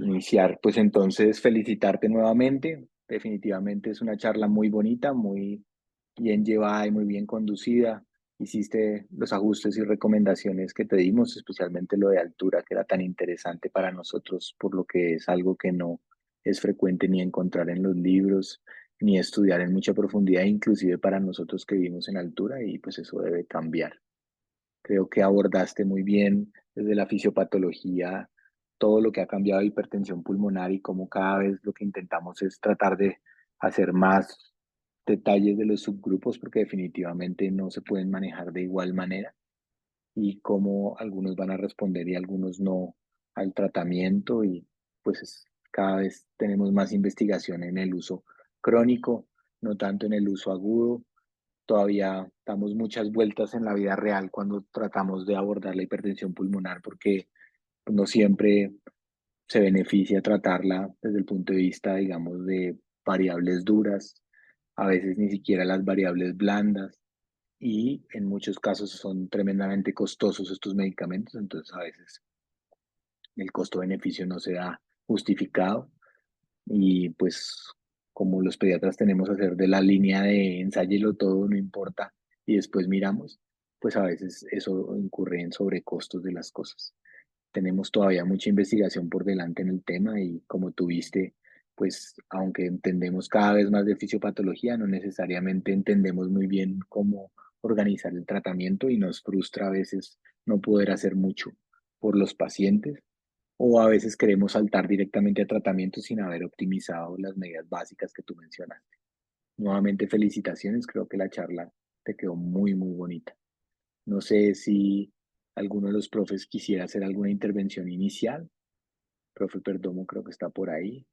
iniciar. Pues entonces felicitarte nuevamente. Definitivamente es una charla muy bonita, muy bien llevada y muy bien conducida. Hiciste los ajustes y recomendaciones que te dimos, especialmente lo de altura, que era tan interesante para nosotros, por lo que es algo que no es frecuente ni encontrar en los libros, ni estudiar en mucha profundidad, inclusive para nosotros que vivimos en altura, y pues eso debe cambiar. Creo que abordaste muy bien desde la fisiopatología todo lo que ha cambiado de hipertensión pulmonar y cómo cada vez lo que intentamos es tratar de hacer más detalles de los subgrupos porque definitivamente no se pueden manejar de igual manera y cómo algunos van a responder y algunos no al tratamiento y cada vez tenemos más investigación en el uso crónico, no tanto en el uso agudo. Todavía damos muchas vueltas en la vida real cuando tratamos de abordar la hipertensión pulmonar porque no siempre se beneficia tratarla desde el punto de vista, digamos, de variables duras, a veces ni siquiera las variables blandas y en muchos casos son tremendamente costosos estos medicamentos, entonces a veces el costo-beneficio no se da justificado y pues como los pediatras tenemos que hacer de la línea de ensáyelo todo, no importa, y después miramos, pues a veces eso incurre en sobrecostos de las cosas. Tenemos todavía mucha investigación por delante en el tema y como tuviste, pues aunque entendemos cada vez más de fisiopatología, no necesariamente entendemos muy bien cómo organizar el tratamiento y nos frustra a veces no poder hacer mucho por los pacientes o a veces queremos saltar directamente a tratamiento sin haber optimizado las medidas básicas que tú mencionaste. Nuevamente felicitaciones, creo que la charla te quedó muy, muy bonita. No sé si alguno de los profes quisiera hacer alguna intervención inicial. Profe Perdomo creo que está por ahí.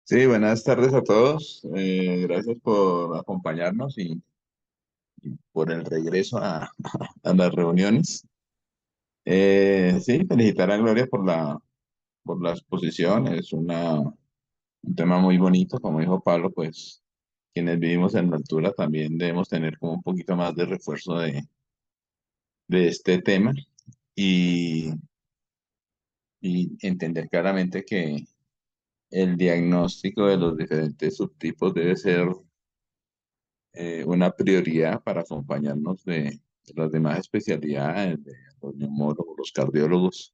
Sí, buenas tardes a todos. Gracias por acompañarnos y por el regreso a las reuniones. Sí, felicitar a Gloria por la exposición. Es un tema muy bonito. Como dijo Pablo, pues quienes vivimos en la altura también debemos tener como un poquito más de refuerzo de este tema y, y entender claramente que el diagnóstico de los diferentes subtipos debe ser una prioridad para acompañarnos de las demás especialidades, de los neumólogos, los cardiólogos,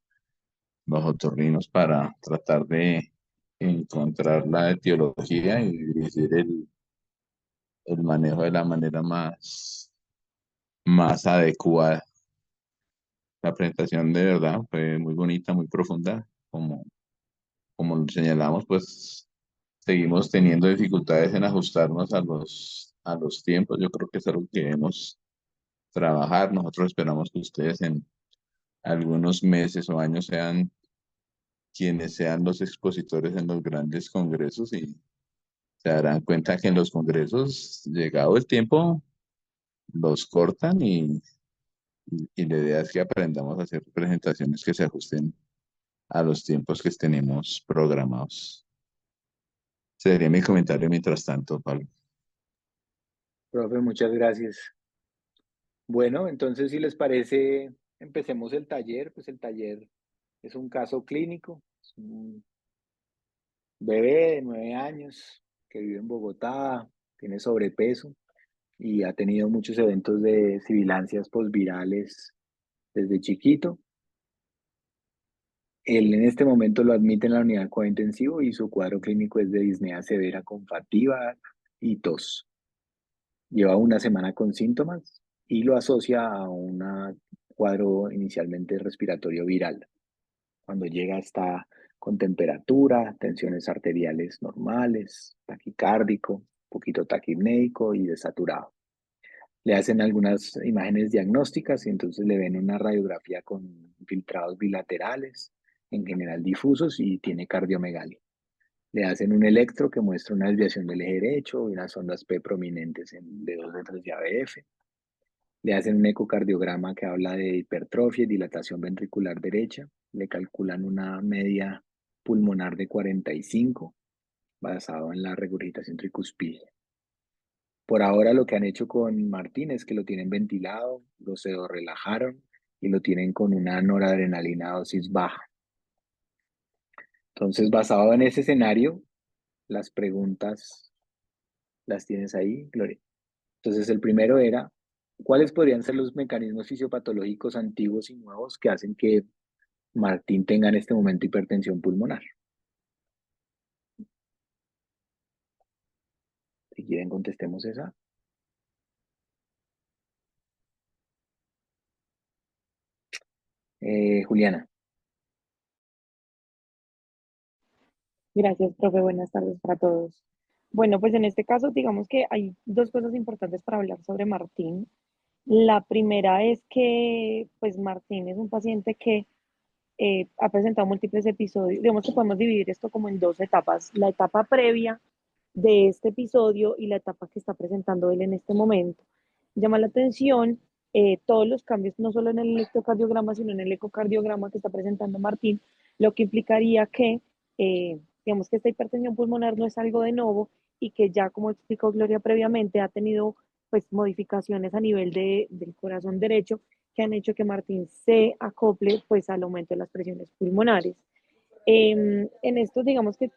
los otorrinos, para tratar de encontrar la etiología y dirigir el manejo de la manera más adecuada. La presentación de verdad fue muy bonita, muy profunda. Como lo señalamos, pues seguimos teniendo dificultades en ajustarnos a a los tiempos. Yo creo que es algo que debemos trabajar. Nosotros esperamos que ustedes en algunos meses o años sean quienes sean los expositores en los grandes congresos y se darán cuenta que en los congresos, llegado el tiempo, los cortan y la idea es que aprendamos a hacer presentaciones que se ajusten a los tiempos que tenemos programados. Sería mi comentario mientras tanto, Pablo. Profe, muchas gracias. Bueno, entonces si les parece, empecemos el taller. Pues el taller es un caso clínico. Es un bebé de 9 años que vive en Bogotá, tiene sobrepeso y ha tenido muchos eventos de sibilancias posvirales desde chiquito. Él en este momento lo admite en la unidad de cuidado intensivo y su cuadro clínico es de disnea severa con fatiga y tos. Lleva una semana con síntomas y lo asocia a un cuadro inicialmente respiratorio viral. Cuando llega está con temperatura, tensiones arteriales normales, taquicárdico, poquito taquipnéico y desaturado. Le hacen algunas imágenes diagnósticas y entonces le ven una radiografía con infiltrados bilaterales, en general difusos y tiene cardiomegalia. Le hacen un electro que muestra una desviación del eje derecho y unas ondas P prominentes en dedos de 3 de ABF. Le hacen un ecocardiograma que habla de hipertrofia y dilatación ventricular derecha le calculan una media pulmonar de 45 basado en la regurgitación tricuspide. Por ahora lo que han hecho con Martín es que lo tienen ventilado, lo pseudo relajaron y lo tienen con una noradrenalina a dosis baja. Entonces, basado en ese escenario, las preguntas las tienes ahí, Gloria. Entonces, el primero era, ¿cuáles podrían ser los mecanismos fisiopatológicos antiguos y nuevos que hacen que Martín tenga en este momento hipertensión pulmonar? Si quieren, contestemos esa. Juliana. Gracias, profe. Buenas tardes para todos. Bueno, pues en este caso, digamos que hay dos cosas importantes para hablar sobre Martín. La primera es que, pues Martín es un paciente que ha presentado múltiples episodios. Digamos que podemos dividir esto como en dos etapas. La etapa previa de este episodio y la etapa que está presentando él en este momento. Llama la atención todos los cambios, no solo en el electrocardiograma, sino en el ecocardiograma que está presentando Martín, lo que implicaría que, digamos que esta hipertensión pulmonar no es algo de nuevo y que ya, como explicó Gloria previamente, ha tenido pues modificaciones a nivel del corazón derecho que han hecho que Martín se acople pues al aumento de las presiones pulmonares. En esto, digamos que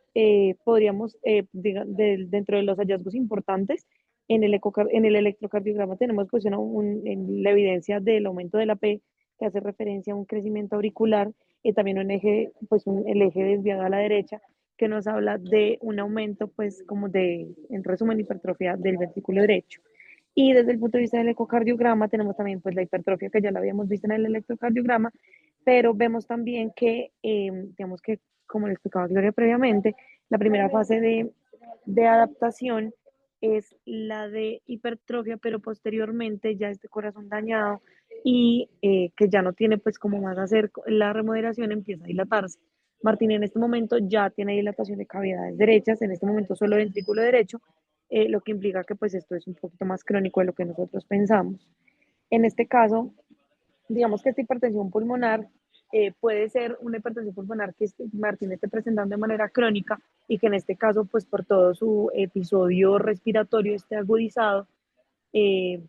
podríamos, dentro de los hallazgos importantes, en el electrocardiograma tenemos pues en la evidencia del aumento de la P, que hace referencia a un crecimiento auricular, y también un eje, pues el eje desviado a la derecha, que nos habla de un aumento, pues como de, en resumen, hipertrofia del ventrículo derecho. Y desde el punto de vista del ecocardiograma tenemos también pues la hipertrofia que ya la habíamos visto en el electrocardiograma, pero vemos también que, digamos que, como le explicaba Gloria previamente, la primera fase de adaptación es la de hipertrofia, pero posteriormente ya este corazón dañado y que ya no tiene pues como más hacer la remodelación empieza a dilatarse. Martín en este momento ya tiene dilatación de cavidades derechas, en este momento solo ventrículo derecho, lo que implica que pues esto es un poquito más crónico de lo que nosotros pensamos. En este caso, digamos que esta hipertensión pulmonar puede ser una hipertensión pulmonar que Martín esté presentando de manera crónica y que en este caso, pues por todo su episodio respiratorio esté agudizado. eh,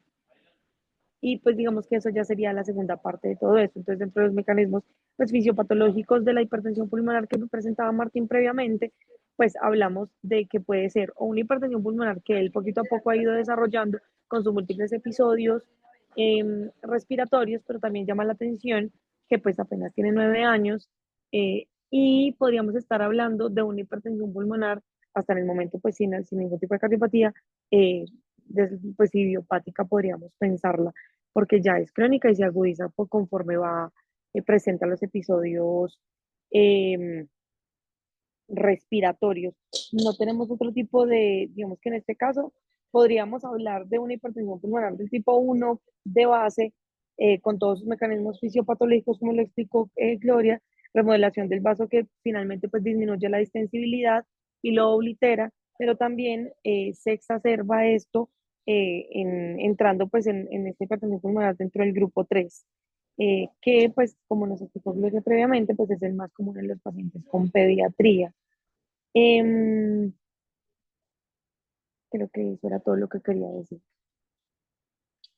y pues digamos que eso ya sería la segunda parte de todo esto. Entonces, dentro de los mecanismos pues, fisiopatológicos de la hipertensión pulmonar que presentaba Martín previamente, pues hablamos de que puede ser o una hipertensión pulmonar que él poquito a poco ha ido desarrollando con sus múltiples episodios respiratorios, pero también llama la atención que pues apenas tiene 9 años y podríamos estar hablando de una hipertensión pulmonar hasta en el momento pues sin ningún tipo de cardiopatía, pues idiopática podríamos pensarla porque ya es crónica y se agudiza conforme va, presenta los episodios eh, respiratorios. No tenemos otro tipo de, digamos que en este caso podríamos hablar de una hipertensión pulmonar del tipo 1 de base, con todos sus mecanismos fisiopatológicos, como lo explicó Gloria, remodelación del vaso que finalmente pues disminuye la distensibilidad y lo oblitera, pero también se exacerba esto entrando pues en esta hipertensión pulmonar dentro del grupo 3, que pues como nos explicó Gloria previamente, pues es el más común en los pacientes con pediatría. Em, Creo que eso era todo lo que quería decir.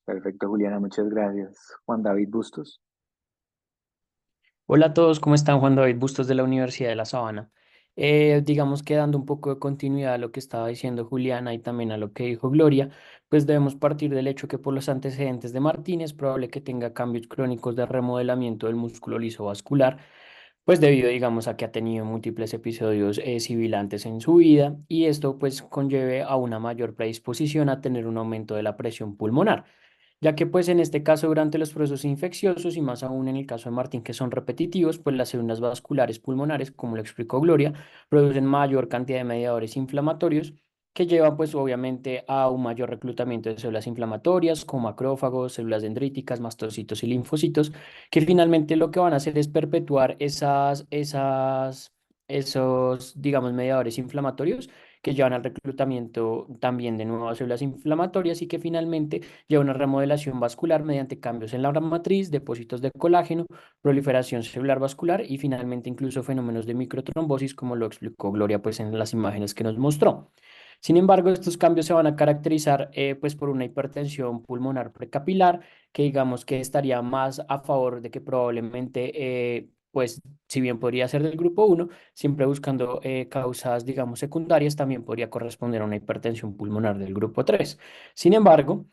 Perfecto, Juliana, muchas gracias. Juan David Bustos. Hola a todos, ¿cómo están? Juan David Bustos de la Universidad de La Sabana. Digamos que dando un poco de continuidad a lo que estaba diciendo Juliana y también a lo que dijo Gloria, pues debemos partir del hecho que por los antecedentes de Martín es probable que tenga cambios crónicos de remodelamiento del músculo liso vascular, pues debido, digamos, a que ha tenido múltiples episodios sibilantes en su vida y esto pues conlleve a una mayor predisposición a tener un aumento de la presión pulmonar, ya que pues en este caso durante los procesos infecciosos y más aún en el caso de Martín que son repetitivos, pues las células vasculares pulmonares, como lo explicó Gloria, producen mayor cantidad de mediadores inflamatorios que lleva pues obviamente a un mayor reclutamiento de células inflamatorias como macrófagos, células dendríticas, mastocitos y linfocitos, que finalmente lo que van a hacer es perpetuar esos, digamos, mediadores inflamatorios que llevan al reclutamiento también de nuevas células inflamatorias y que finalmente lleva a una remodelación vascular mediante cambios en la matriz, depósitos de colágeno, proliferación celular vascular y finalmente incluso fenómenos de microtrombosis, como lo explicó Gloria pues en las imágenes que nos mostró. Sin embargo, estos cambios se van a caracterizar pues por una hipertensión pulmonar precapilar, que digamos que estaría más a favor de que probablemente, pues si bien podría ser del grupo uno, siempre buscando causas, digamos, secundarias, también podría corresponder a una hipertensión pulmonar del grupo 3. Sin embargo,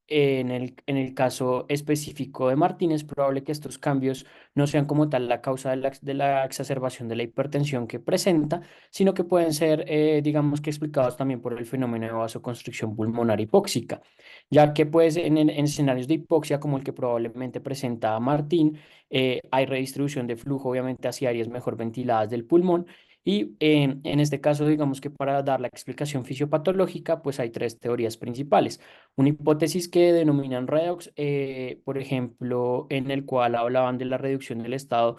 en el caso específico de Martín, es probable que estos cambios no sean como tal la causa de la exacerbación de la hipertensión que presenta, sino que pueden ser, digamos que explicados también por el fenómeno de vasoconstricción pulmonar hipóxica, ya que pues en escenarios de hipoxia como el que probablemente presenta Martín, hay redistribución de flujo obviamente hacia áreas mejor ventiladas del pulmón y en este caso digamos que para dar la explicación fisiopatológica pues hay tres teorías principales. Una hipótesis que denominan redox, por ejemplo, en el cual hablaban de la reducción del estado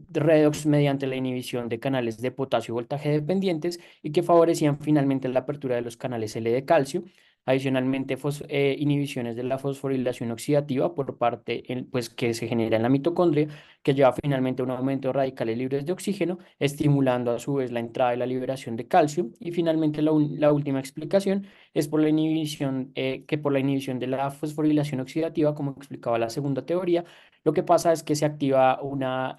redox mediante la inhibición de canales de potasio voltaje dependientes y que favorecían finalmente la apertura de los canales L de calcio. Adicionalmente, inhibiciones de la fosforilación oxidativa por parte, pues, que se genera en la mitocondria, que lleva finalmente a un aumento de radicales libres de oxígeno, estimulando a su vez la entrada y la liberación de calcio. Y finalmente, la última explicación es por la inhibición, que por la inhibición de la fosforilación oxidativa, como explicaba la segunda teoría, lo que pasa es que se activa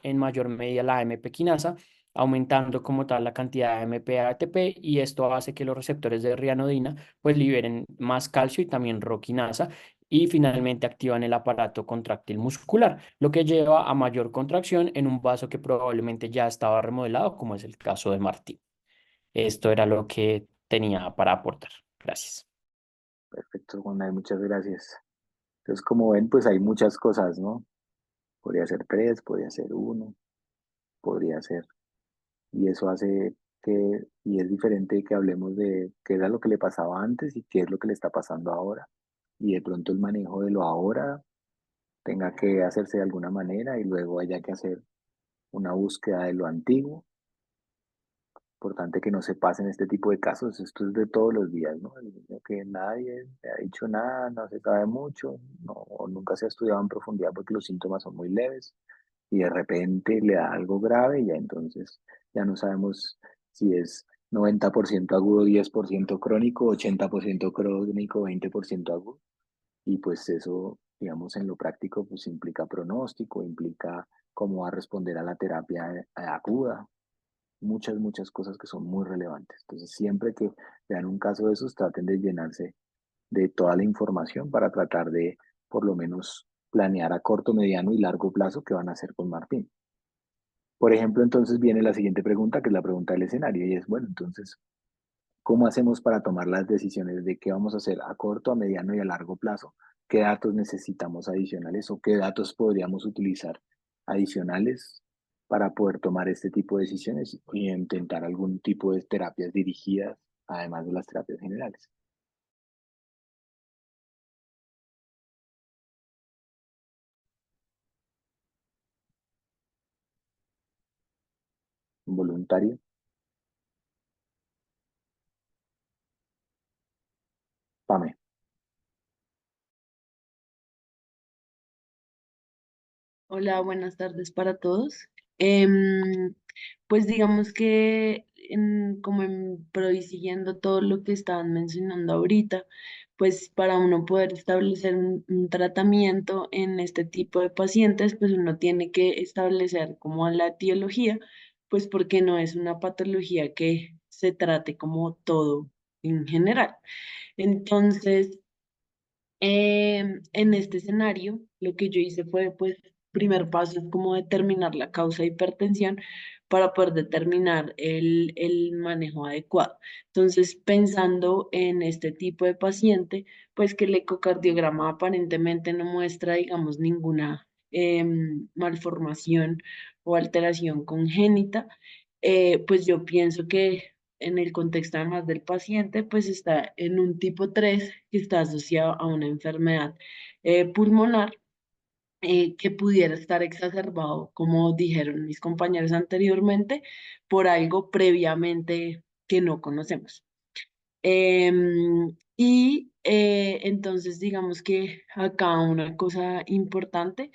en mayor medida la AMP quinasa, aumentando como tal la cantidad de AMP-ATP y esto hace que los receptores de rianodina pues liberen más calcio y también roquinasa y finalmente activan el aparato contráctil muscular, lo que lleva a mayor contracción en un vaso que probablemente ya estaba remodelado, como es el caso de Martí. Esto era lo que tenía para aportar. Gracias. Perfecto, Juan, muchas gracias. Entonces, como ven, pues hay muchas cosas, ¿no? Podría ser tres, podría ser uno, podría ser. Y eso hace y es diferente que hablemos de qué era lo que le pasaba antes y qué es lo que le está pasando ahora. Y de pronto el manejo de lo ahora tenga que hacerse de alguna manera y luego haya que hacer una búsqueda de lo antiguo. Importante que no se pasen este tipo de casos. Esto es de todos los días, ¿no? El niño que nadie le ha dicho nada, no se sabe mucho, no, o nunca se ha estudiado en profundidad porque los síntomas son muy leves y de repente le da algo grave y ya entonces ya no sabemos si es 90% agudo, 10% crónico, 80% crónico, 20% agudo. Y pues eso, digamos, en lo práctico, pues implica pronóstico, implica cómo va a responder a la terapia aguda, muchas cosas que son muy relevantes. Entonces, siempre que vean un caso de esos, traten de llenarse de toda la información para tratar de, por lo menos, planear a corto, mediano y largo plazo qué van a hacer con Martín. Por ejemplo, entonces viene la siguiente pregunta, que es la pregunta del escenario, y es, bueno, entonces, ¿cómo hacemos para tomar las decisiones de qué vamos a hacer a corto, a mediano y a largo plazo? ¿Qué datos necesitamos adicionales o qué datos podríamos utilizar adicionales para poder tomar este tipo de decisiones y intentar algún tipo de terapias dirigidas, además de las terapias generales? Voluntario. Pame. Hola, buenas tardes para todos. Em, pues digamos que como y siguiendo todo lo que estaban mencionando ahorita, pues para uno poder establecer un tratamiento en este tipo de pacientes, pues uno tiene que establecer como la etiología, pues porque no es una patología que se trate como todo en general. Entonces, en este escenario, lo que yo hice fue, pues, primer paso es como determinar la causa de hipertensión para poder determinar el manejo adecuado. Entonces, pensando en este tipo de paciente, pues que el ecocardiograma aparentemente no muestra, digamos, ninguna malformación o alteración congénita, pues yo pienso que en el contexto además del paciente, pues está en un tipo 3 que está asociado a una enfermedad pulmonar que pudiera estar exacerbado, como dijeron mis compañeros anteriormente, por algo previamente que no conocemos. Entonces, digamos que acá una cosa importante,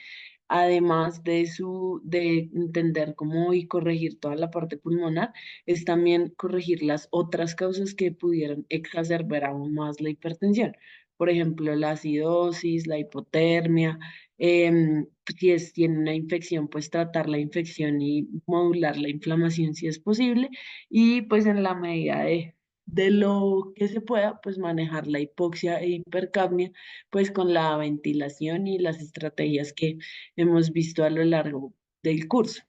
además de entender cómo y corregir toda la parte pulmonar, es también corregir las otras causas que pudieran exacerbar aún más la hipertensión. Por ejemplo, la acidosis, la hipotermia, tiene una infección, pues tratar la infección y modular la inflamación si es posible, y pues en la medida de lo que se pueda, pues manejar la hipoxia e hipercapnia, pues con la ventilación y las estrategias que hemos visto a lo largo del curso.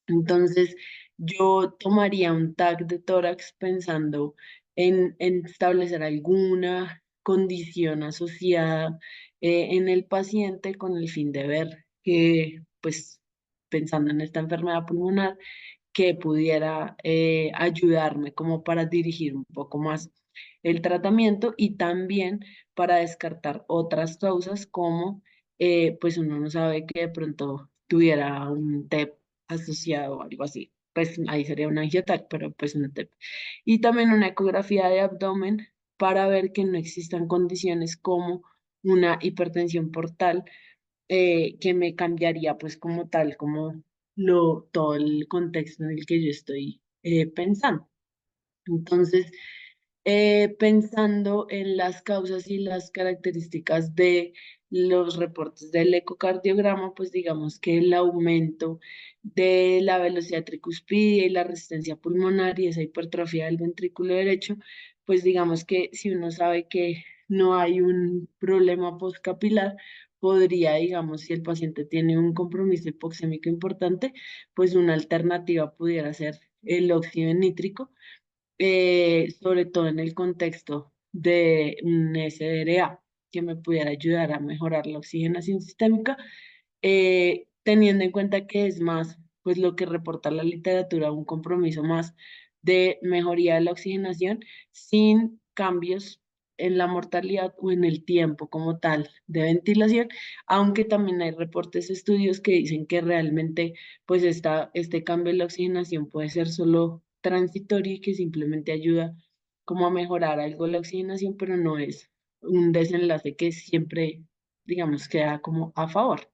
Entonces, yo tomaría un TAC de tórax pensando en establecer alguna condición asociada en el paciente con el fin de ver que, pues, pensando en esta enfermedad pulmonar, que pudiera ayudarme como para dirigir un poco más el tratamiento y también para descartar otras causas como pues uno no sabe que de pronto tuviera un TEP asociado o algo así. Pues ahí sería una angiotac, pero pues un TEP. Y también una ecografía de abdomen para ver que no existan condiciones como una hipertensión portal que me cambiaría pues como tal, como todo el contexto en el que yo estoy pensando. Entonces, pensando en las causas y las características de los reportes del ecocardiograma, pues digamos que el aumento de la velocidad tricuspidia y la resistencia pulmonar y esa hipertrofia del ventrículo derecho, pues digamos que si uno sabe que no hay un problema postcapilar, podría, digamos, si el paciente tiene un compromiso hipoxémico importante, pues una alternativa pudiera ser el óxido nítrico, sobre todo en el contexto de un SDRA, que me pudiera ayudar a mejorar la oxigenación sistémica, teniendo en cuenta que es más, pues lo que reporta la literatura, un compromiso más de mejoría de la oxigenación sin cambios en la mortalidad o en el tiempo como tal de ventilación, aunque también hay reportes, estudios que dicen que realmente pues este cambio en la oxigenación puede ser solo transitorio y que simplemente ayuda como a mejorar algo la oxigenación, pero no es un desenlace que siempre, digamos, queda como a favor.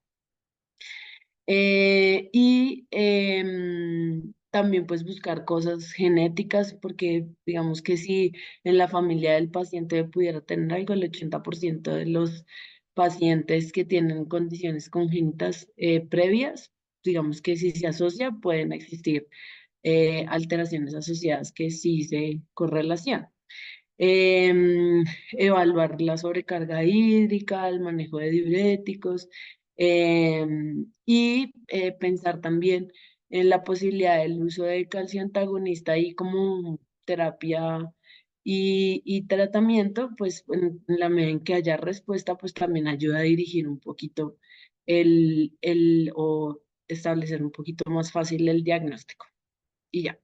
También pues buscar cosas genéticas, porque digamos que si en la familia del paciente pudiera tener algo, el 80% de los pacientes que tienen condiciones congénitas previas, digamos que si se asocia, pueden existir alteraciones asociadas que sí se correlacionan. Em, Evaluar la sobrecarga hídrica, el manejo de diuréticos, pensar también en la posibilidad del uso de calcio antagonista y como terapia y tratamiento, pues en la medida en que haya respuesta, pues también ayuda a dirigir un poquito o establecer un poquito más fácil el diagnóstico. Y ya.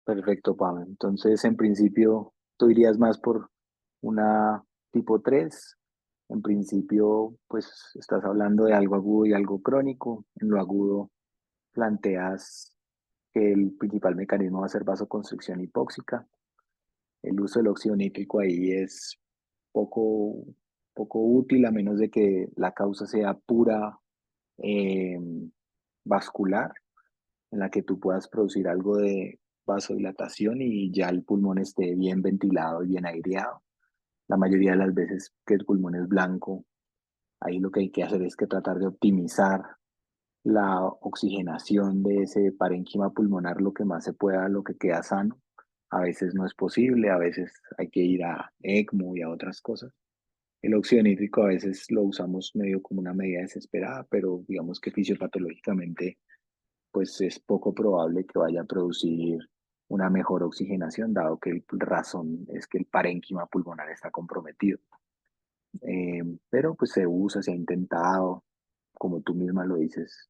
Perfecto, Pam. Entonces, en principio, tú irías más por una tipo 3. En principio, pues estás hablando de algo agudo y algo crónico. En lo agudo planteas que el principal mecanismo va a ser vasoconstricción hipóxica. El uso del óxido nítrico ahí es poco, poco útil a menos de que la causa sea pura eh, vascular, en la que tú puedas producir algo de vasodilatación y ya el pulmón esté bien ventilado y bien aireado. La mayoría de las veces que el pulmón es blanco, ahí lo que hay que hacer es que tratar de optimizar la oxigenación de ese parénquima pulmonar lo que más se pueda, lo que queda sano. A veces no es posible, a veces hay que ir a ECMO y a otras cosas. El óxido nítrico a veces lo usamos medio como una medida desesperada, pero digamos que fisiopatológicamente pues es poco probable que vaya a producir una mejor oxigenación, dado que el razón es que el parénquima pulmonar está comprometido. Pero pues se usa, se ha intentado, como tú misma lo dices,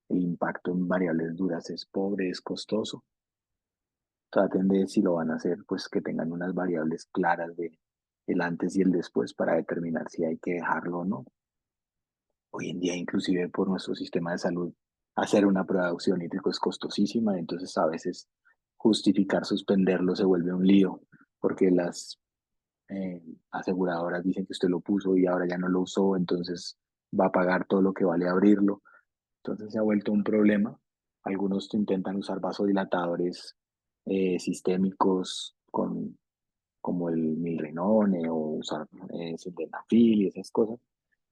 el impacto en variables duras es pobre, es costoso. Traten de, si lo van a hacer, pues que tengan unas variables claras de el antes y el después para determinar si hay que dejarlo o no. Hoy en día, inclusive por nuestro sistema de salud, hacer una prueba de óxido nítrico es costosísima, entonces a veces justificar suspenderlo se vuelve un lío, porque las aseguradoras dicen que usted lo puso y ahora ya no lo usó, entonces va a pagar todo lo que vale abrirlo. Entonces se ha vuelto un problema. Algunos intentan usar vasodilatadores sistémicos como el milrinone o usar sildenafil y esas cosas,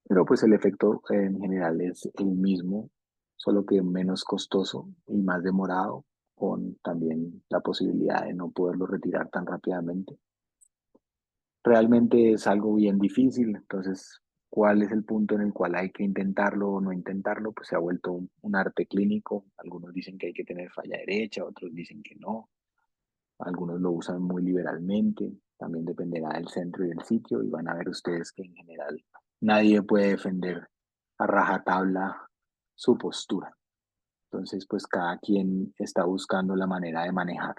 pero pues el efecto en general es el mismo, solo que menos costoso y más demorado, con también la posibilidad de no poderlo retirar tan rápidamente. Realmente es algo bien difícil, entonces, ¿cuál es el punto en el cual hay que intentarlo o no intentarlo? Pues se ha vuelto un arte clínico. Algunos dicen que hay que tener falla derecha, otros dicen que no. Algunos lo usan muy liberalmente. También dependerá del centro y del sitio. Y van a ver ustedes que en general nadie puede defender a rajatabla su postura. Entonces, pues cada quien está buscando la manera de manejar.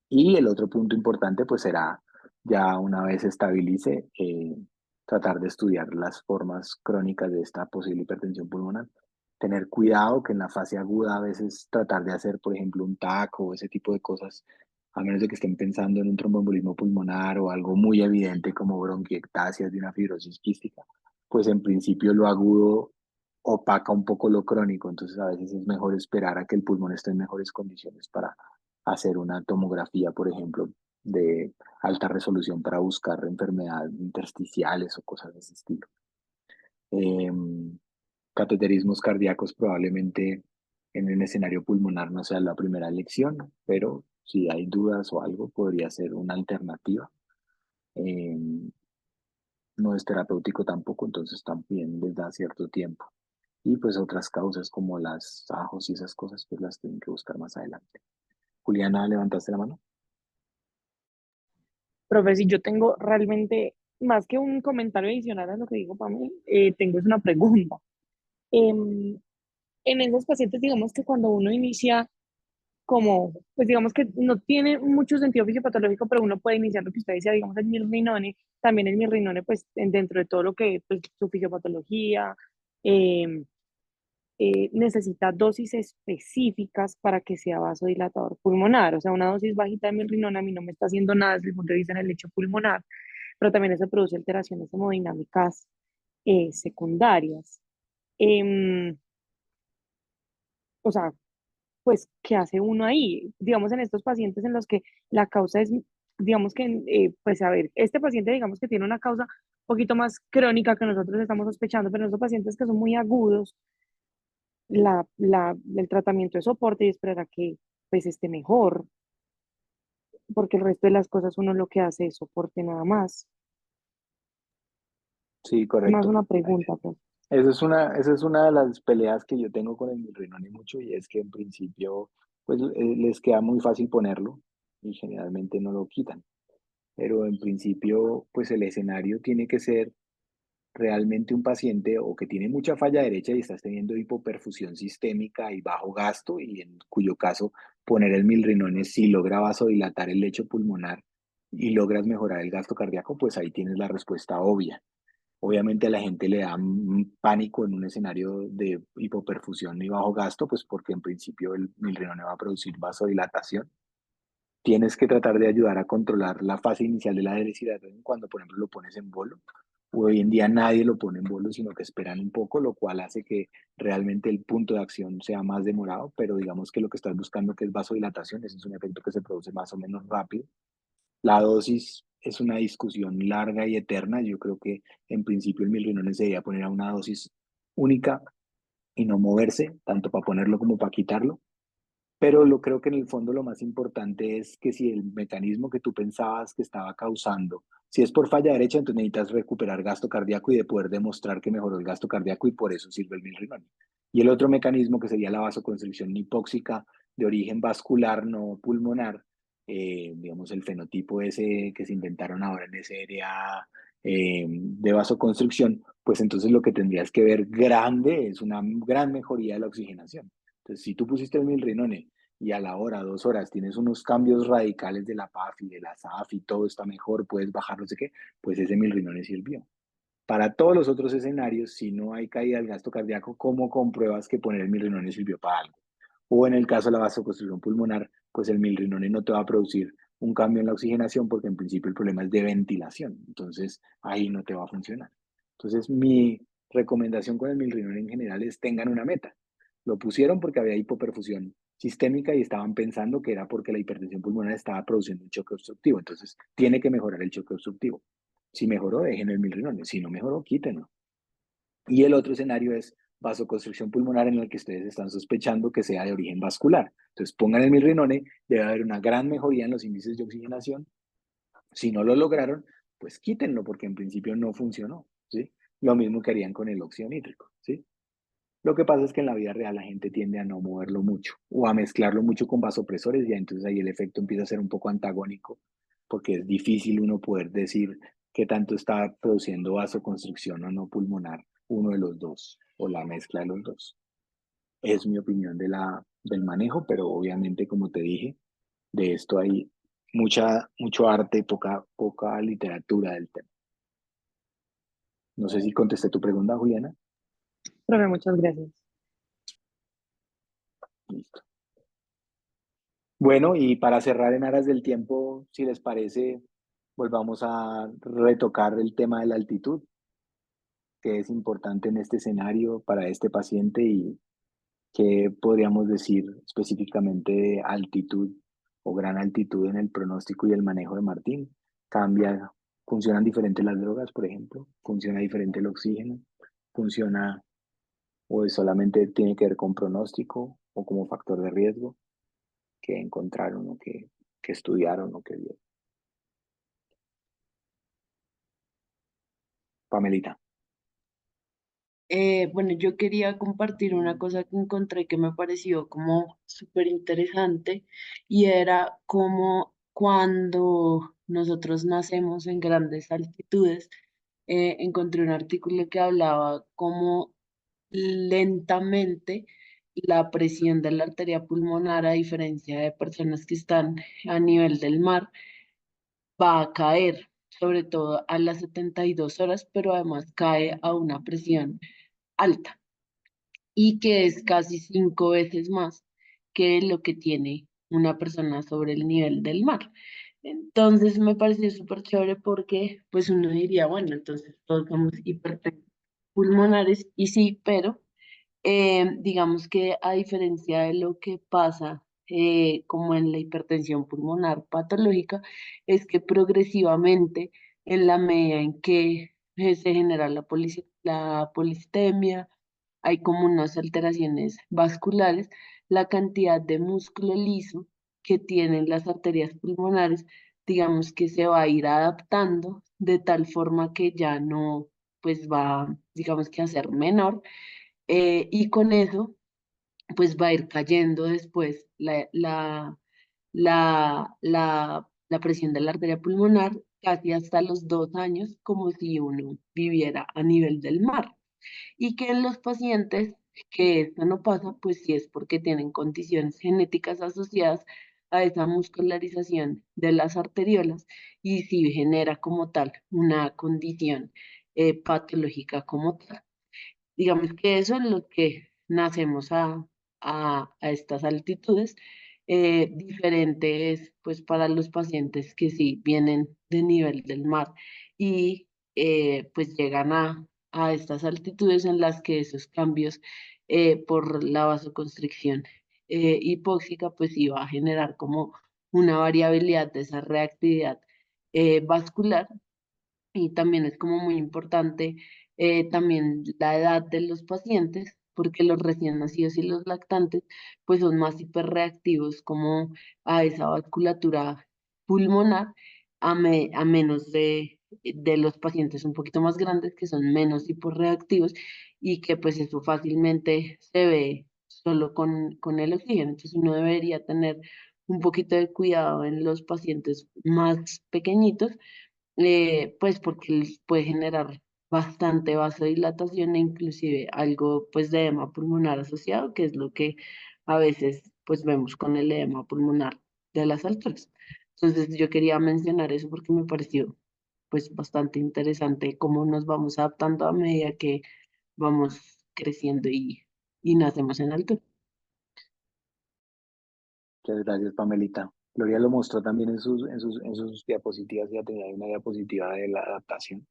Y el otro punto importante pues será, ya una vez se estabilice, tratar de estudiar las formas crónicas de esta posible hipertensión pulmonar. Tener cuidado que en la fase aguda a veces tratar de hacer, por ejemplo, un TAC o ese tipo de cosas, a menos de que estén pensando en un tromboembolismo pulmonar o algo muy evidente como bronquiectasias de una fibrosis quística, pues en principio lo agudo opaca un poco lo crónico, entonces a veces es mejor esperar a que el pulmón esté en mejores condiciones para hacer una tomografía, por ejemplo, de alta resolución para buscar enfermedades intersticiales o cosas de ese estilo. Cateterismos cardíacos probablemente en el escenario pulmonar no sea la primera elección, pero si hay dudas o algo, podría ser una alternativa. No es terapéutico tampoco, entonces también les da cierto tiempo. Y pues otras causas como las ajos y esas cosas, pues las tienen que buscar más adelante. Juliana, ¿levantaste la mano? Profe, si yo tengo realmente, más que un comentario adicional a lo que dijo Pamela, tengo es una pregunta. Em, en esos pacientes, digamos que cuando uno inicia como, pues digamos que no tiene mucho sentido fisiopatológico, pero uno puede iniciar lo que usted decía, digamos, el mirrinone, también el mirrinone, pues dentro de todo lo que, pues su fisiopatología, em, necesita dosis específicas para que sea vasodilatador pulmonar. O sea, una dosis bajita de milrinona a mí no me está haciendo nada desde el punto de vista en el lecho pulmonar, pero también eso produce alteraciones hemodinámicas secundarias. Em, o sea, pues, ¿qué hace uno ahí? Digamos, en estos pacientes en los que la causa es, digamos que, pues, a ver, este paciente, digamos que tiene una causa un poquito más crónica que nosotros estamos sospechando, pero en estos pacientes que son muy agudos, el tratamiento es soporte y esperar a que pues esté mejor, porque el resto de las cosas uno lo que hace es soporte nada más. Sí, Es más correcto. una pregunta, pues. Esa es una de las peleas que yo tengo con el Milrinone mucho y es que en principio pues les queda muy fácil ponerlo y generalmente no lo quitan. Pero en principio pues el escenario tiene que ser realmente un paciente o que tiene mucha falla derecha y estás teniendo hipoperfusión sistémica y bajo gasto y en cuyo caso poner el Milrinone si logra vasodilatar el lecho pulmonar y logras mejorar el gasto cardíaco, pues ahí tienes la respuesta obvia. Obviamente a la gente le da pánico en un escenario de hipoperfusión y bajo gasto, pues porque en principio el milrinone va a producir vasodilatación. Tienes que tratar de ayudar a controlar la fase inicial de la deshidratación cuando, por ejemplo, lo pones en bolo. Hoy en día nadie lo pone en bolo, sino que esperan un poco, lo cual hace que realmente el punto de acción sea más demorado, pero digamos que lo que estás buscando que es vasodilatación, ese es un efecto que se produce más o menos rápido. La dosis es una discusión larga y eterna. Yo creo que en principio el milrinone se debería poner a una dosis única y no moverse, tanto para ponerlo como para quitarlo. Pero lo creo que en el fondo lo más importante es que si el mecanismo que tú pensabas que estaba causando, si es por falla derecha, entonces necesitas recuperar gasto cardíaco y de poder demostrar que mejoró el gasto cardíaco y por eso sirve el milrinone. Y el otro mecanismo que sería la vasoconstricción hipóxica de origen vascular, no pulmonar, digamos el fenotipo ese que se inventaron ahora en SRA de vasoconstricción, pues entonces lo que tendrías que ver grande es una gran mejoría de la oxigenación. Entonces, si tú pusiste el milrinone y a la hora, 2 horas, tienes unos cambios radicales de la PAF y de la SAF y todo está mejor, puedes bajar no sé qué, pues ese milrinone sirvió. Para todos los otros escenarios, si no hay caída del gasto cardíaco, ¿cómo compruebas que poner el milrinone sirvió para algo? O en el caso de la vasoconstricción pulmonar, pues el milrinone no te va a producir un cambio en la oxigenación porque en principio el problema es de ventilación, entonces ahí no te va a funcionar. Entonces mi recomendación con el milrinone en general es tengan una meta. Lo pusieron porque había hipoperfusión sistémica y estaban pensando que era porque la hipertensión pulmonar estaba produciendo un choque obstructivo, entonces tiene que mejorar el choque obstructivo. Si mejoró, dejen el milrinone, si no mejoró, quítenlo. Y el otro escenario es vasoconstricción pulmonar en el que ustedes están sospechando que sea de origen vascular. Entonces pongan el milrinone, debe haber una gran mejoría en los índices de oxigenación. Si no lo lograron, pues quítenlo porque en principio no funcionó, ¿sí? Lo mismo que harían con el óxido nítrico, ¿sí? Lo que pasa es que en la vida real la gente tiende a no moverlo mucho o a mezclarlo mucho con vasopresores y entonces ahí el efecto empieza a ser un poco antagónico porque es difícil uno poder decir qué tanto está produciendo vasoconstricción o no pulmonar uno de los dos o la mezcla de los dos. Es mi opinión del manejo, pero obviamente, como te dije, de esto hay mucho arte y poca literatura del tema. No sé si contesté tu pregunta, Juliana. Profe, muchas gracias. Listo. Bueno, y para cerrar en aras del tiempo, si les parece, volvamos a retocar el tema de la altitud, que es importante en este escenario para este paciente y qué podríamos decir específicamente de altitud o gran altitud en el pronóstico y el manejo de Martín. Cambia, funcionan diferentes las drogas, por ejemplo, funciona diferente el oxígeno, funciona o solamente tiene que ver con pronóstico o como factor de riesgo que encontraron o que estudiaron o que vieron. Pamelita. Bueno, yo quería compartir una cosa que encontré que me pareció como súper interesante y era como cuando nosotros nacemos en grandes altitudes, encontré un artículo que hablaba como lentamente la presión de la arteria pulmonar, a diferencia de personas que están a nivel del mar, va a caer, sobre todo a las 72 horas, pero además cae a una presión alta y que es casi 5 veces más que lo que tiene una persona sobre el nivel del mar. Entonces me pareció súper chévere porque pues uno diría, bueno, entonces todos somos hipertensos pulmonares y sí, pero digamos que a diferencia de lo que pasa como en la hipertensión pulmonar patológica, es que progresivamente, en la medida en que se genera la polistemia, hay como unas alteraciones vasculares, la cantidad de músculo liso que tienen las arterias pulmonares, digamos que se va a ir adaptando de tal forma que ya no, pues va, digamos que a ser menor, y con eso, pues va a ir cayendo después la presión de la arteria pulmonar casi hasta los 2 años, como si uno viviera a nivel del mar. Y que en los pacientes que esto no pasa, pues sí es porque tienen condiciones genéticas asociadas a esa muscularización de las arteriolas y sí genera como tal una condición patológica como tal. Digamos que eso es lo que nacemos a estas altitudes. Diferente es pues para los pacientes que sí vienen de nivel del mar y pues llegan a estas altitudes en las que esos cambios por la vasoconstricción hipóxica pues iba a generar como una variabilidad de esa reactividad vascular, y también es como muy importante también la edad de los pacientes, porque los recién nacidos y los lactantes pues son más hiperreactivos como a esa vasculatura pulmonar, a menos de los pacientes un poquito más grandes que son menos hiperreactivos y que pues eso fácilmente se ve solo con el oxígeno. Entonces uno debería tener un poquito de cuidado en los pacientes más pequeñitos, pues porque les puede generar bastante vasodilatación e inclusive algo pues de edema pulmonar asociado, que es lo que a veces pues vemos con el edema pulmonar de las alturas. Entonces yo quería mencionar eso porque me pareció pues bastante interesante cómo nos vamos adaptando a medida que vamos creciendo y nacemos en altura. Muchas gracias, Pamelita. Gloria lo mostró también en sus diapositivas. Ya tenía ahí una diapositiva de la adaptación,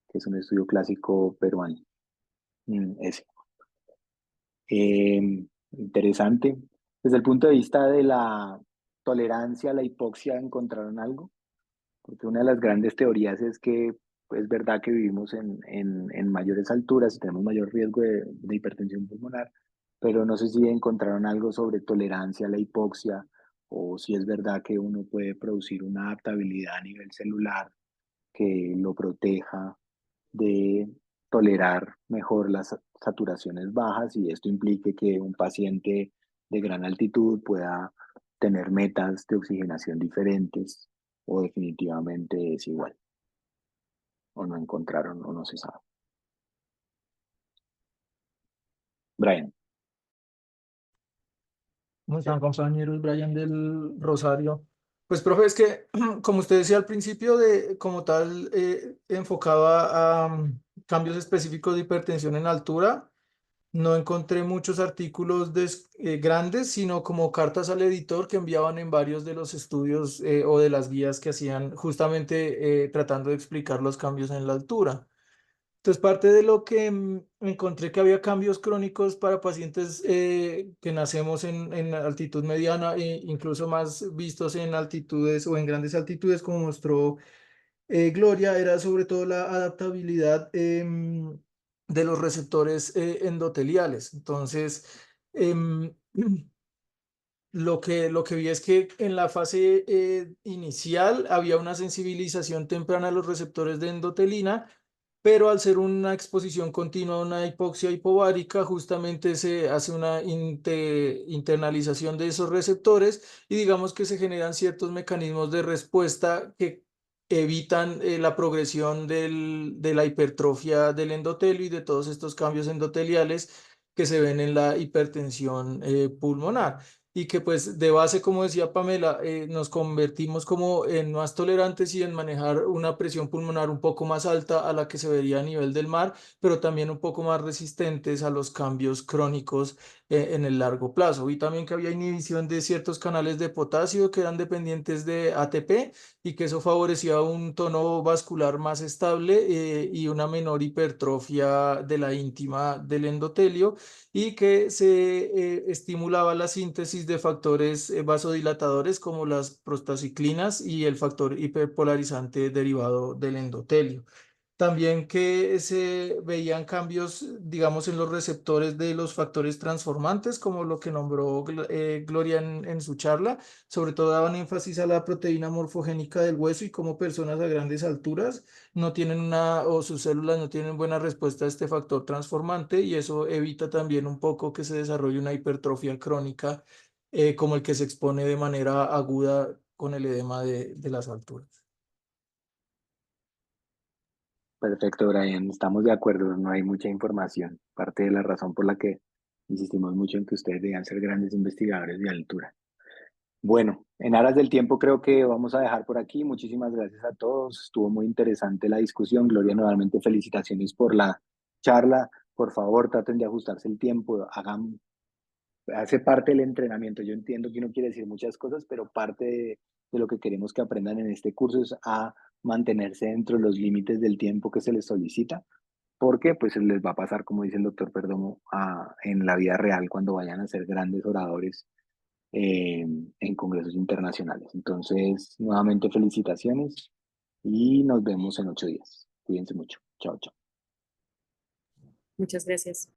que es un estudio clásico peruano. Ese. Interesante. Desde el punto de vista de la tolerancia a la hipoxia, ¿encontraron algo? Porque una de las grandes teorías es que es verdad que vivimos en mayores alturas y tenemos mayor riesgo de hipertensión pulmonar, pero no sé si encontraron algo sobre tolerancia a la hipoxia o si es verdad que uno puede producir una adaptabilidad a nivel celular que lo proteja de tolerar mejor las saturaciones bajas y esto implique que un paciente de gran altitud pueda tener metas de oxigenación diferentes o definitivamente es igual o no encontraron o no se sabe. Brian. ¿Cómo están, compañeros? Brian del Rosario. Pues, profe, es que, como usted decía al principio, como tal, enfocado a cambios específicos de hipertensión en altura, no encontré muchos artículos grandes, sino como cartas al editor que enviaban en varios de los estudios o de las guías que hacían justamente tratando de explicar los cambios en la altura. Entonces, parte de lo que encontré que había cambios crónicos para pacientes que nacemos en altitud mediana e incluso más vistos en altitudes o en grandes altitudes, como mostró Gloria, era sobre todo la adaptabilidad de los receptores endoteliales. Entonces, em, lo que vi es que en la fase inicial había una sensibilización temprana a los receptores de endotelina, pero al ser una exposición continua a una hipoxia hipovárica, justamente se hace una internalización de esos receptores y digamos que se generan ciertos mecanismos de respuesta que evitan la progresión de la hipertrofia del endotelio y de todos estos cambios endoteliales que se ven en la hipertensión pulmonar y que pues de base, como decía Pamela, nos convertimos como en más tolerantes y en manejar una presión pulmonar un poco más alta a la que se vería a nivel del mar, pero también un poco más resistentes a los cambios crónicos en el largo plazo. Vi también que había inhibición de ciertos canales de potasio que eran dependientes de ATP y que eso favorecía un tono vascular más estable y una menor hipertrofia de la íntima del endotelio y que se estimulaba la síntesis de factores vasodilatadores como las prostaciclinas y el factor hiperpolarizante derivado del endotelio. También que se veían cambios, digamos, en los receptores de los factores transformantes, como lo que nombró Gloria en su charla. Sobre todo daban énfasis a la proteína morfogénica del hueso y cómo personas a grandes alturas no tienen o sus células no tienen buena respuesta a este factor transformante y eso evita también un poco que se desarrolle una hipertrofia crónica como el que se expone de manera aguda con el edema de las alturas. Perfecto, Brian. Estamos de acuerdo, no hay mucha información. Parte de la razón por la que insistimos mucho en que ustedes deben ser grandes investigadores de altura. Bueno, en aras del tiempo creo que vamos a dejar por aquí. Muchísimas gracias a todos. Estuvo muy interesante la discusión. Gloria, nuevamente felicitaciones por la charla. Por favor, traten de ajustarse el tiempo. Hace parte del entrenamiento. Yo entiendo que uno quiere decir muchas cosas, pero parte de lo que queremos que aprendan en este curso es a mantenerse dentro de los límites del tiempo que se les solicita, porque pues les va a pasar, como dice el doctor Perdomo, en la vida real cuando vayan a ser grandes oradores en congresos internacionales. Entonces, nuevamente felicitaciones y nos vemos en 8 días. Cuídense mucho. Chao, chao. Muchas gracias.